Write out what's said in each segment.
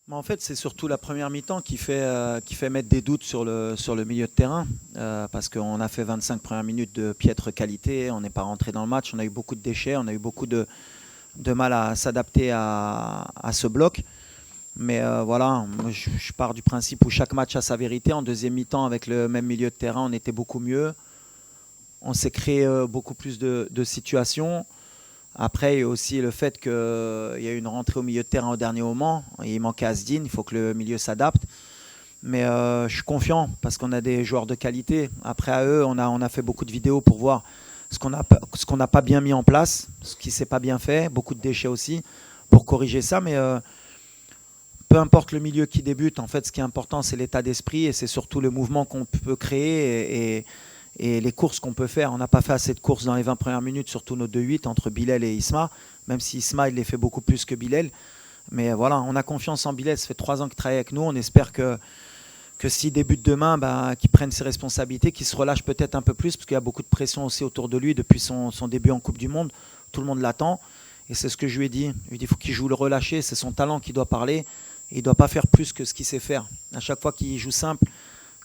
Mais en fait, c'est surtout la première mi-temps qui fait mettre des doutes sur le milieu de terrain. Parce qu'on a fait 25 premières minutes de piètre qualité, on n'est pas rentré dans le match, on a eu beaucoup de déchets, on a eu beaucoup de mal à s'adapter à ce bloc. Mais voilà, moi, je pars du principe où chaque match a sa vérité. En deuxième mi-temps, avec le même milieu de terrain, on était beaucoup mieux. On s'est créé beaucoup plus de situations. Après, il y a aussi le fait qu'il y a eu une rentrée au milieu de terrain au dernier moment. Il manquait Asdin, il faut que le milieu s'adapte. Mais je suis confiant parce qu'on a des joueurs de qualité. Après, à eux, on a fait beaucoup de vidéos pour voir ce qu'on n'a pas bien mis en place, ce qui ne s'est pas bien fait. Beaucoup de déchets aussi pour corriger ça. Mais peu importe le milieu qui débute, en fait, ce qui est important, c'est l'état d'esprit et c'est surtout le mouvement qu'on peut créer et les courses qu'on peut faire. On n'a pas fait assez de courses dans les 20 premières minutes, surtout nos 2-8 entre Bilal et Isma, même si Isma, il les fait beaucoup plus que Bilal. Mais voilà, on a confiance en Bilal, ça fait 3 ans qu'il travaille avec nous. On espère que s'il débute demain, qu'il prenne ses responsabilités, qu'il se relâche peut-être un peu plus, parce qu'il y a beaucoup de pression aussi autour de lui depuis son début en Coupe du Monde. Tout le monde l'attend. Et c'est ce que je lui ai dit. Je lui ai dit qu'il faut qu'il joue le relâché, c'est son talent qui doit parler. Et il ne doit pas faire plus que ce qu'il sait faire. À chaque fois qu'il joue simple,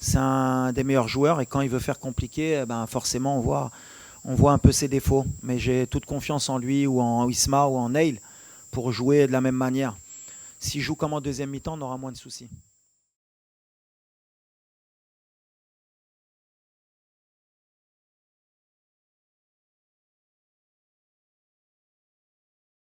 c'est un des meilleurs joueurs. Et quand il veut faire compliqué, forcément, on voit un peu ses défauts. Mais j'ai toute confiance en lui, ou en Isma, ou en Neil, pour jouer de la même manière. S'il joue comme en deuxième mi-temps, on aura moins de soucis.